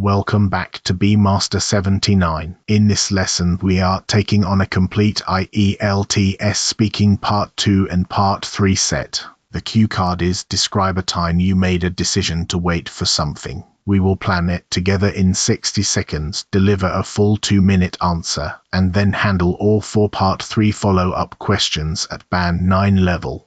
Welcome back to Master 79. In this lesson we are taking on a complete ielts speaking part 2 and part 3 set. The cue card is describe a time you made a decision to wait for something. We will plan it together in 60 seconds, deliver a full 2-minute answer, and then handle all 4 part 3 follow-up questions at band 9 level.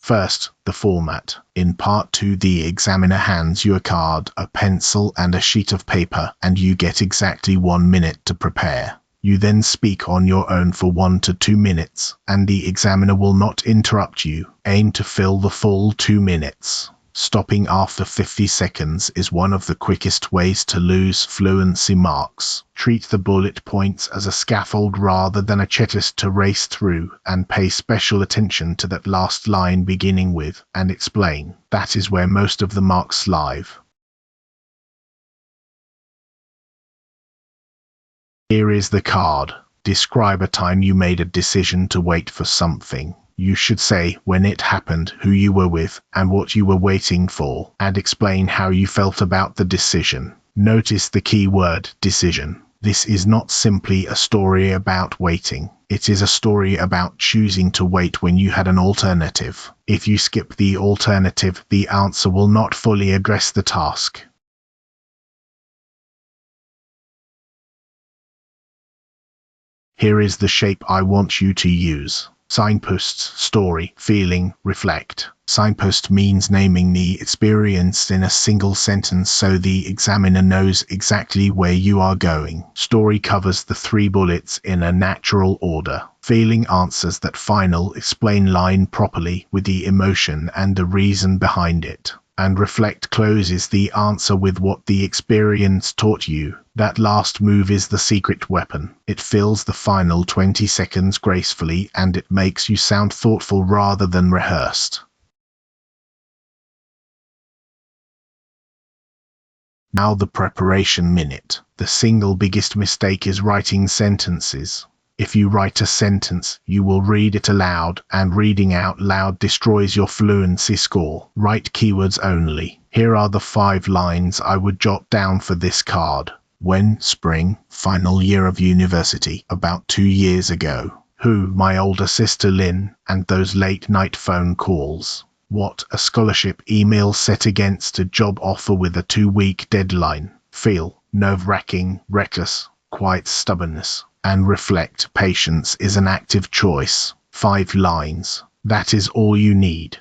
First, the format. In part 2, the examiner hands you a card, a pencil and a sheet of paper, and you get exactly 1 minute to prepare. You then speak on your own for 1 to 2 minutes, and the examiner will not interrupt you. Aim to fill the full 2 minutes. Stopping after 50 seconds is one of the quickest ways to lose fluency marks. Treat the bullet points as a scaffold rather than a checklist to race through, and pay special attention to that last line beginning with "and explain." That is where most of the marks live. Here is the card. Describe a time you made a decision to wait for something. You should say when it happened, who you were with, and what you were waiting for, and explain how you felt about the decision. Notice the key word, decision. This is not simply a story about waiting. It is a story about choosing to wait when you had an alternative. If you skip the alternative, the answer will not fully address the task. Here is the shape I want you to use. Signposts, story, feeling, reflect. Signpost means naming the experience in a single sentence so the examiner knows exactly where you are going. Story covers the 3 bullets in a natural order. Feeling answers that final, explain line properly with the emotion and the reason behind it. And reflect closes the answer with what the experience taught you. That last move is the secret weapon. It fills the final 20 seconds gracefully, and it makes you sound thoughtful rather than rehearsed. Now the preparation minute. The single biggest mistake is writing sentences. If you write a sentence, you will read it aloud, and reading out loud destroys your fluency score. Write keywords only. Here are the 5 lines I would jot down for this card. When, spring, final year of university, about 2 years ago. Who, my older sister Lynn, and those late night phone calls. What, a scholarship email set against a job offer with a 2-week deadline. Feel, nerve-wracking, reckless, quite stubbornness. And reflect, patience is an active choice. 5 lines. That is all you need.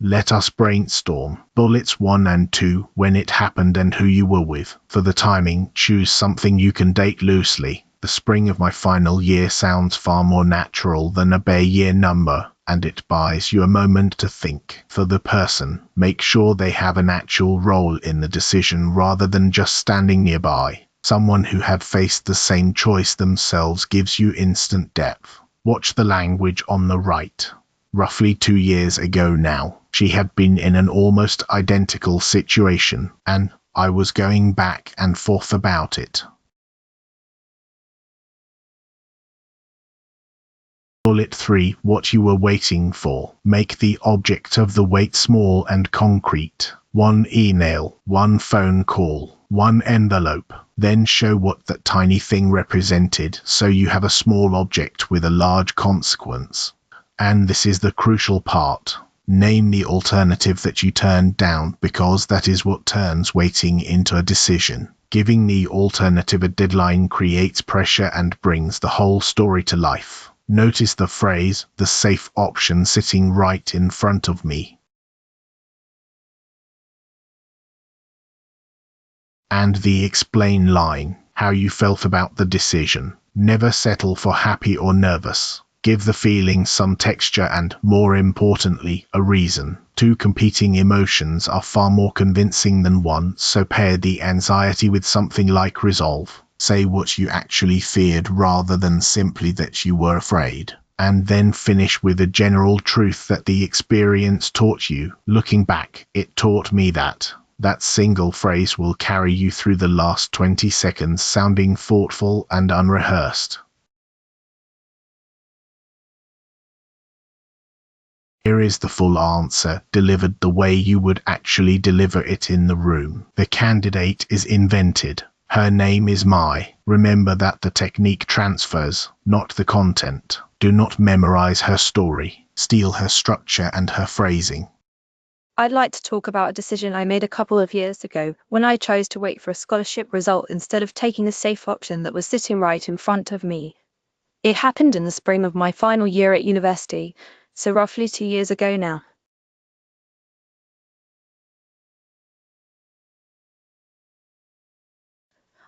Let us brainstorm. Bullets 1 and 2, when it happened and who you were with. For the timing, choose something you can date loosely. The spring of my final year sounds far more natural than a bare year number, and it buys you a moment to think. For the person, make sure they have an actual role in the decision rather than just standing nearby. Someone who had faced the same choice themselves gives you instant depth. Watch the language on the right. Roughly 2 years ago now, she had been in an almost identical situation, and I was going back and forth about it. Bullet 3. What you were waiting for. Make the object of the wait small and concrete. 1 email, 1 phone call, 1 envelope. Then show what that tiny thing represented so you have a small object with a large consequence. And this is the crucial part. Name the alternative that you turned down, because that is what turns waiting into a decision. Giving the alternative a deadline creates pressure and brings the whole story to life. Notice the phrase, the safe option sitting right in front of me. And the explain line, how you felt about the decision. Never settle for happy or nervous. Give the feeling some texture and, more importantly, a reason. 2 competing emotions are far more convincing than 1, so pair the anxiety with something like resolve. Say what you actually feared rather than simply that you were afraid. And then finish with a general truth that the experience taught you. Looking back, it taught me that. That single phrase will carry you through the last 20 seconds sounding thoughtful and unrehearsed. Here is the full answer, delivered the way you would actually deliver it in the room. The candidate is invented. Her name is Mai. Remember that the technique transfers, not the content. Do not memorize her story. Steal her structure and her phrasing. I'd like to talk about a decision I made a couple of years ago when I chose to wait for a scholarship result instead of taking the safe option that was sitting right in front of me. It happened in the spring of my final year at university, so roughly 2 years ago now.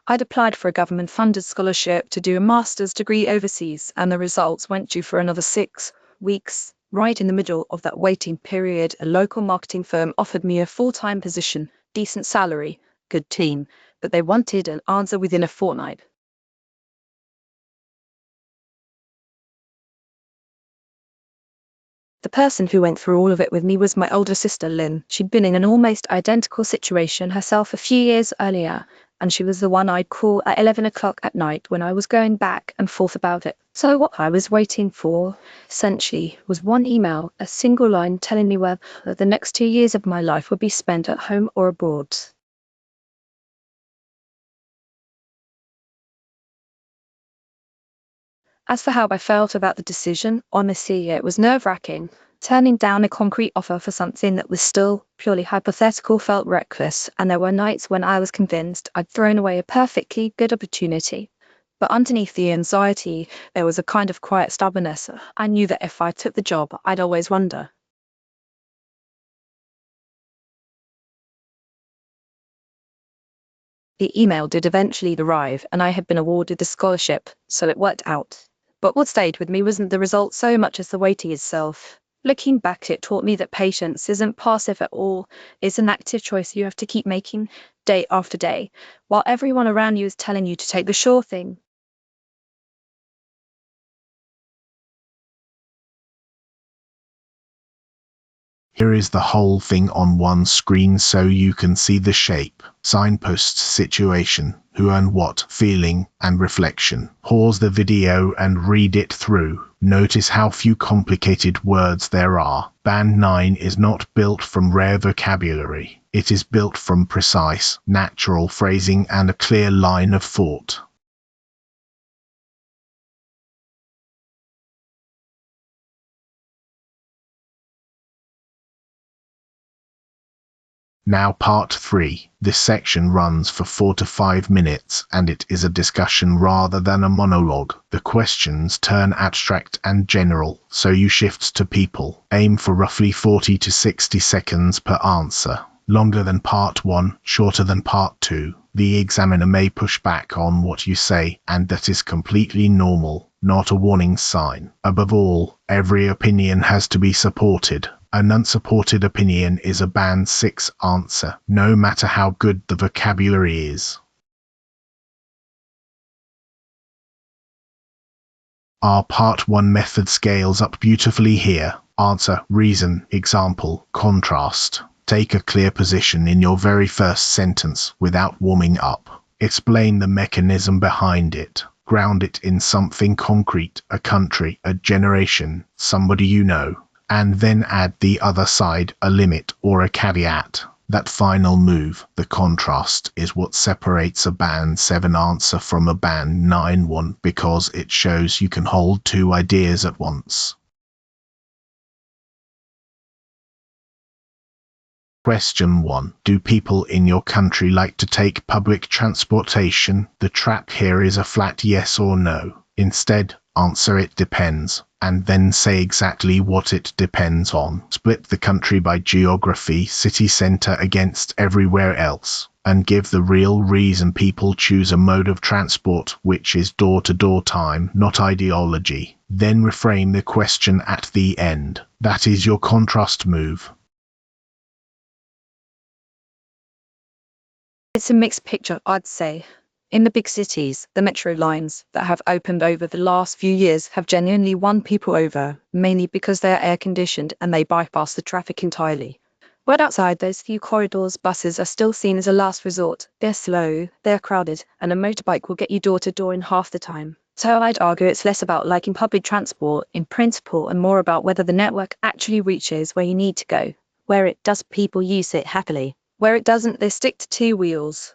I'd applied for a government-funded scholarship to do a master's degree overseas, and the results went due for another 6 weeks. Right in the middle of that waiting period, a local marketing firm offered me a full-time position, decent salary, good team, but they wanted an answer within a fortnight. The person who went through all of it with me was my older sister, Lynn. She'd been in an almost identical situation herself a few years earlier, and she was the one I'd call at 11 o'clock at night when I was going back and forth about it. So what I was waiting for, essentially, was one email, a single line telling me whether the next 2 years of my life would be spent at home or abroad. As for how I felt about the decision, honestly, it was nerve-wracking. Turning down a concrete offer for something that was still purely hypothetical felt reckless, and there were nights when I was convinced I'd thrown away a perfectly good opportunity. But underneath the anxiety, there was a kind of quiet stubbornness. I knew that if I took the job, I'd always wonder. The email did eventually arrive, and I had been awarded the scholarship, so it worked out. But what stayed with me wasn't the result so much as the waiting itself. Looking back, it taught me that patience isn't passive at all. It's an active choice you have to keep making day after day, while everyone around you is telling you to take the sure thing. Here is the whole thing on one screen so you can see the shape, signposts, situation, who and what, feeling, and reflection. Pause the video and read it through. Notice how few complicated words there are. Band 9 is not built from rare vocabulary. It is built from precise, natural phrasing and a clear line of thought. Now part 3. This section runs for 4 to 5 minutes and it is a discussion rather than a monologue. The questions turn abstract and general, so you shift to people. Aim for roughly 40 to 60 seconds per answer. Longer than part 1, shorter than part 2. The examiner may push back on what you say, and that is completely normal, not a warning sign. Above all, every opinion has to be supported. An unsupported opinion is a band 6 answer, no matter how good the vocabulary is. Our part 1 method scales up beautifully here. Answer, reason, example, contrast. Take a clear position in your very first sentence without warming up. Explain the mechanism behind it. Ground it in something concrete, a country, a generation, somebody you know. And then add the other side, a limit or a caveat. That final move, the contrast, is what separates a band 7 answer from a band 9 one, because it shows you can hold two ideas at once. Question 1. Do people in your country like to take public transportation? The trap here is a flat yes or no. Instead, answer it depends, and then say exactly what it depends on. Split the country by geography, city center against everywhere else, and give the real reason people choose a mode of transport, which is door-to-door time, not ideology. Then reframe the question at the end. That is your contrast move. It's a mixed picture, I'd say. In the big cities, the metro lines that have opened over the last few years have genuinely won people over, mainly because they are air-conditioned and they bypass the traffic entirely. But outside those few corridors, buses are still seen as a last resort. They're slow, they're crowded, and a motorbike will get you door to door in half the time. So I'd argue it's less about liking public transport in principle and more about whether the network actually reaches where you need to go. Where it does, people use it happily. Where it doesn't, they stick to two wheels.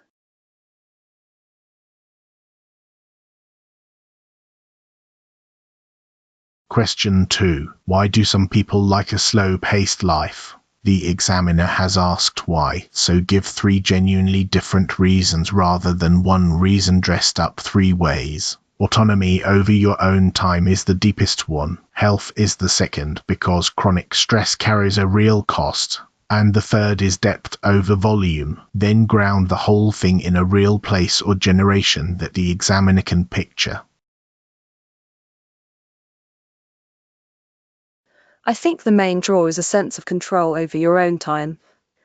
Question 2. Why do some people like a slow-paced life? The examiner has asked why, so give 3 genuinely different reasons rather than one reason dressed up 3 ways. Autonomy over your own time is the deepest one. Health is the second, because chronic stress carries a real cost. And the third is depth over volume. Then ground the whole thing in a real place or generation that the examiner can picture. I think the main draw is a sense of control over your own time.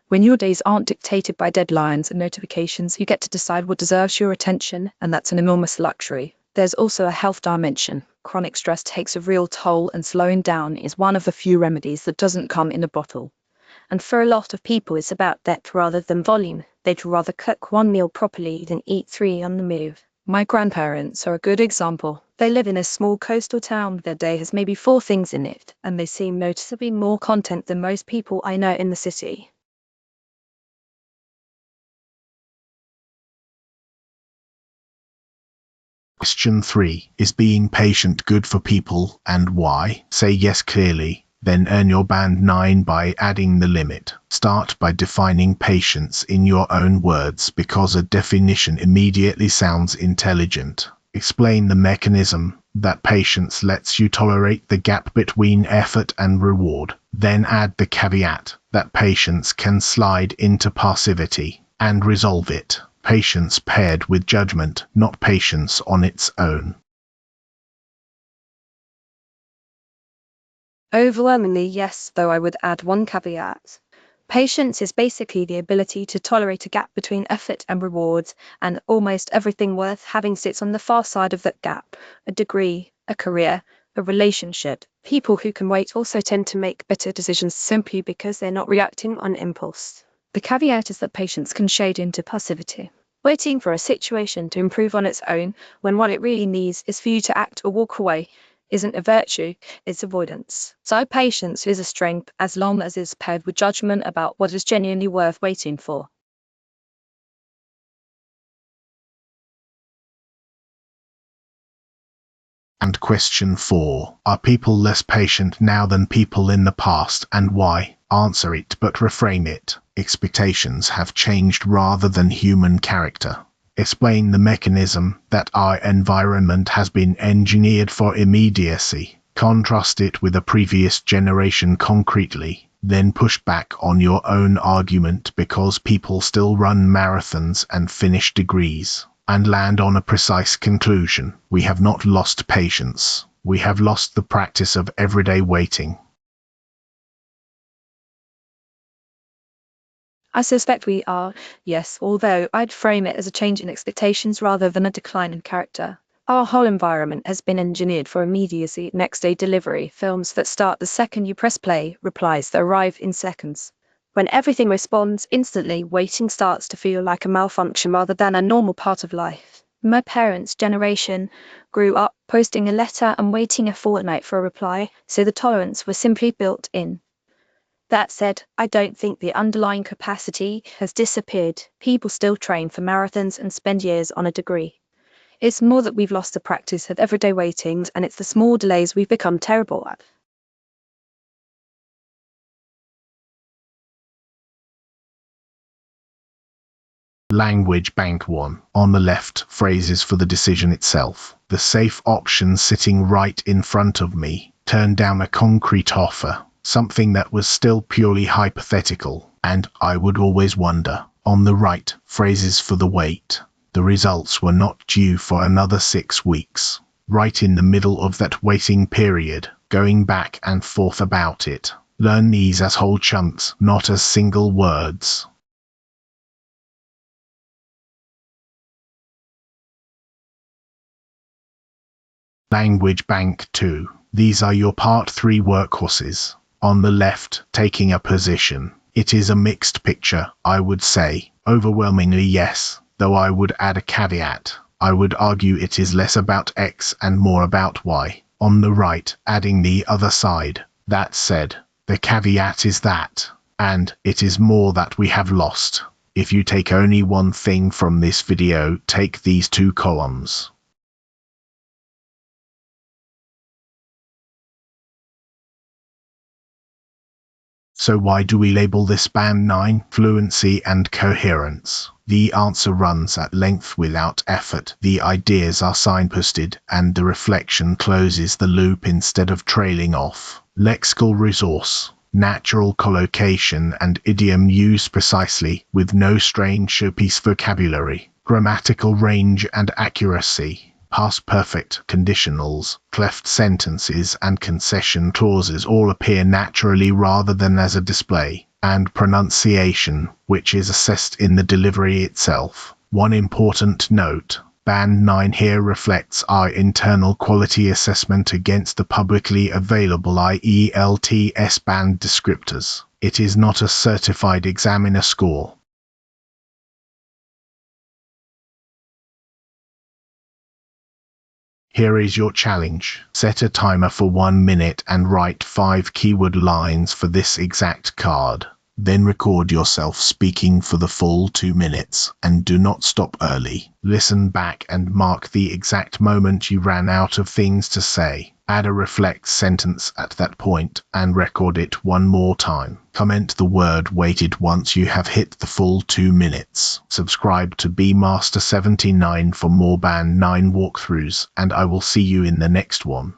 When your days aren't dictated by deadlines and notifications, you get to decide what deserves your attention, and that's an enormous luxury. There's also a health dimension. Chronic stress takes a real toll, and slowing down is one of the few remedies that doesn't come in a bottle. And for a lot of people, it's about depth rather than volume. They'd rather cook one meal properly than eat 3 on the move. My grandparents are a good example. They live in a small coastal town. Their day has maybe 4 things in it, and they seem noticeably more content than most people I know in the city. Question 3. Is being patient good for people, and why? Say yes clearly, then earn your band 9 by adding the limit. Start by defining patience in your own words, because a definition immediately sounds intelligent. Explain the mechanism that patience lets you tolerate the gap between effort and reward. Then add the caveat that patience can slide into passivity, and resolve it. Patience paired with judgment, not patience on its own. Overwhelmingly, yes, though I would add one caveat. Patience is basically the ability to tolerate a gap between effort and rewards, and almost everything worth having sits on the far side of that gap. A degree, a career, a relationship. People who can wait also tend to make better decisions simply because they're not reacting on impulse. The caveat is that patience can shade into passivity. Waiting for a situation to improve on its own when what it really needs is for you to act or walk away isn't a virtue, it's avoidance. So patience is a strength as long as it's paired with judgment about what is genuinely worth waiting for. And question 4. Are people less patient now than people in the past, and why? Answer it but reframe it. Expectations have changed rather than human character. Explain the mechanism that our environment has been engineered for immediacy. Contrast it with a previous generation concretely. Then push back on your own argument because people still run marathons and finish degrees. And land on a precise conclusion. We have not lost patience. We have lost the practice of everyday waiting. I suspect we are, yes, although I'd frame it as a change in expectations rather than a decline in character. Our whole environment has been engineered for immediacy, next day delivery, films that start the second you press play, replies that arrive in seconds. When everything responds instantly, waiting starts to feel like a malfunction rather than a normal part of life. My parents' generation grew up posting a letter and waiting a fortnight for a reply, so the tolerance was simply built in. That said, I don't think the underlying capacity has disappeared. People still train for marathons and spend years on a degree. It's more that we've lost the practice of everyday waitings, and it's the small delays we've become terrible at. Language Bank 1. On the left, phrases for the decision itself. The safe option sitting right in front of me. Turn down a concrete offer. Something that was still purely hypothetical. And I would always wonder. On the right, phrases for the wait. The results were not due for another 6 weeks. Right in the middle of that waiting period. Going back and forth about it. Learn these as whole chunks, not as single words. Language Bank 2. These are your Part 3 workhorses. On the left, taking a position. It is a mixed picture, I would say. Overwhelmingly yes, though I would add a caveat. I would argue it is less about X and more about Y. On the right, adding the other side. That said, the caveat is that, and it is more that we have lost. If you take only one thing from this video, take these two columns. So why do we label this band 9? Fluency and coherence. The answer runs at length without effort. The ideas are signposted and the reflection closes the loop instead of trailing off. Lexical resource. Natural collocation and idiom used precisely, with no strange showpiece vocabulary. Grammatical range and accuracy. Past perfect, conditionals, cleft sentences and concession clauses all appear naturally rather than as a display. And pronunciation, which is assessed in the delivery itself. One important note. Band 9 here reflects our internal quality assessment against the publicly available ielts band descriptors. It is not a certified examiner score. Here is your challenge. Set a timer for 1 minute and write 5 keyword lines for this exact card. Then record yourself speaking for the full 2 minutes, and do not stop early. Listen back and mark the exact moment you ran out of things to say. Add a reflect sentence at that point, and record it one more time. Comment the word weighted once you have hit the full 2 minutes. Subscribe to BMaster79 for more Band 9 walkthroughs, and I will see you in the next one.